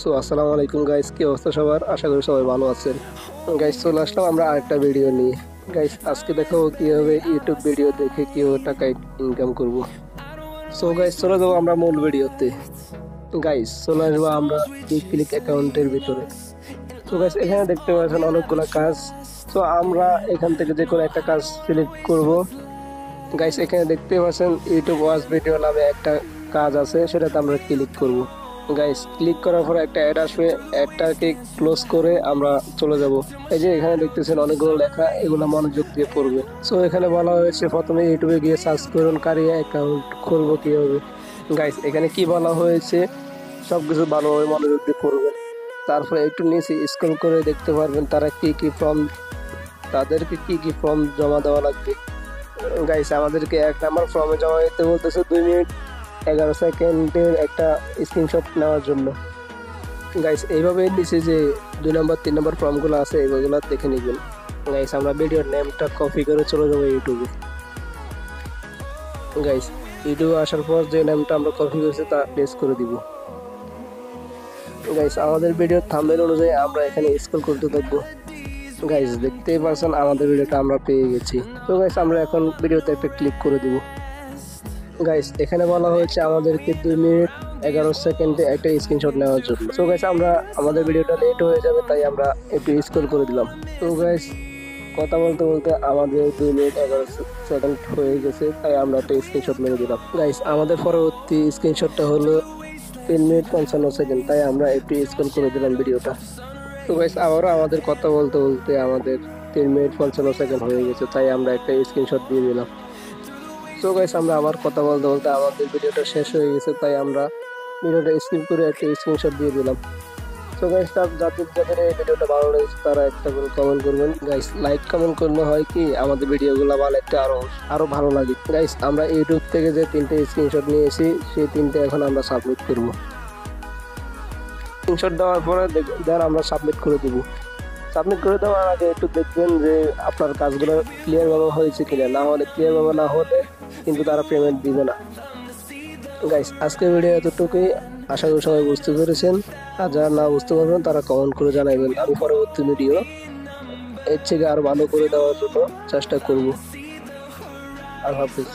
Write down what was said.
So আসসালামু আলাইকুম guys, কি অবস্থা সবার? আশা করি সবাই ভালো আছেন। গাইস চলে আসলাম আমরা আরেকটা ভিডিও নিয়ে। গাইস আজকে দেখাবো কিভাবে ইউটিউব ভিডিও দেখে কিভাবে টাকা ইনকাম করব। সো গাইস চলে যাবো আমরা মূল ভিডিওতে। গাইস চলে আসবো আমরা ক্লিক অ্যাকাউন্টের ভিতরে। তো গাইস এখানে দেখতে পাচ্ছেন অনেকগুলো কাজ। তো আমরা এখান থেকে যে কোনো একটা কাজ সিলেক্ট করব। গাইস এখানে দেখতে পাচ্ছেন ইউটিউব ওয়াচ ভিডিও নামে একটা কাজ আছে, সেটাতে আমরা ক্লিক করব। গাইস ক্লিক করার পর একটা অ্যাড আসবে, অ্যাডটাকে ক্লোজ করে আমরা চলে যাব। এই যে এখানে দেখতেছেন অনেকগুলো লেখা, এগুলো মনোযোগ দিয়ে পড়বে। সো এখানে বলা হয়েছে প্রথমে ইউটিউবে গিয়ে সার্চ করুন কারিয়া অ্যাকাউন্ট খুলবো কিভাবে। গাইস এখানে কি বলা হয়েছে সবকিছু ভালোভাবে মনোযোগ দিয়ে পড়বেন। তারপরে একটু নিচে স্ক্রল করে দেখতে পারবেন তাদেরকে কি কি ফর্ম জমা দেওয়া লাগবে। গাইস আমাদেরকে 1 নম্বর ফর্মে জমা দিতে বলতেছে 2 মিনিট 11 সেকেন্ডের একটা স্ক্রিনশট নেওয়ার জন্য। গাইস এইভাবে নিচে যে 2 নম্বর 3 নম্বর ফর্মগুলো আছে এগুলো দেখে নেবেন। গাইস আমরা ভিডিওর নেমটা কপি করে চলে যাবো ইউটিউবে। গাইস ইউটিউবে আসার পর যে নেমটা আমরা কপি করেছি তা পেস্ট করে দিব। গাইস আমাদের ভিডিওর থাম্বনেল অনুযায়ী আমরা এখানে স্ক্রল করতে থাকবো। গাইস দেখতেই পাচ্ছেন আমাদের ভিডিওটা আমরা পেয়ে গেছি। তো গাইস আমরা এখন ভিডিওতে একটা ক্লিক করে দিব। গাইস এখানে বলা হয়েছে আমাদেরকে 2 মিনিট 11 সেকেন্ডে একটা স্ক্রিনশট নেওয়ার জন্য। তো গাইস আমাদের ভিডিওটা লেট হয়ে যাবে, তাই আমরা একটু স্ক্রল করে দিলাম। তো গাইস কথা বলতে বলতে আমাদের 2 মিনিট 11 সেকেন্ড হয়ে গেছে, তাই আমরা একটা স্ক্রিনশট মেরে দিলাম। গাইস আমাদের পরবর্তী স্ক্রিনশটটা হলো 3 মিনিট 55 সেকেন্ড, তাই আমরা একটু স্ক্রল করে দিলাম ভিডিওটা। তো গাইস আবারও আমাদের কথা বলতে বলতে আমাদের 3 মিনিট 55 সেকেন্ড হয়ে গেছে, তাই আমরা একটা স্ক্রিনশট দিয়ে দিলাম। সো গাইস আমরা আবার কথা বলতে বলতে আমাদের ভিডিওটা শেষ হয়ে গেছে, তাই আমরা ভিডিওটা স্কিপ করে একটা স্ক্রিনশট দিয়ে দিলাম। সো গাইস যাদের এই ভিডিওটা ভালো লেগেছে তারা একটা করে কমেন্ট করবেন। গাইস লাইক কমেন্ট করলে হয় কি আমাদের ভিডিওগুলো বানাতে আরো ভালো লাগে। গাইস আমরা ইউটিউব থেকে যে 3টে স্ক্রিনশট নিয়েছি সেই 3টে এখন আমরা সাবমিট করব। স্ক্রিনশট দেওয়ার পরে দেন আমরা সাবমিট করে দেব। সাবমিট করে দেওয়ার আগে একটু দেখবেন যে আপনার কাজগুলো ক্লিয়ারভাবে হয়েছে কিনা, ক্লিয়ারভাবে না হলে কিন্তু তারা পেমেন্ট দিবে না। গাইস আজকের ভিডিও এতটুকুই, আশা করি সবাই বুঝতে পেরেছেন। আর যারা না বুঝতে পারবেন তারা কমেন্ট করে জানাবেন, আমি পরবর্তী ভিডিও এর থেকে আরো ভালো করে দেওয়ার জন্য চেষ্টা করব। আল্লাহ হাফিজ।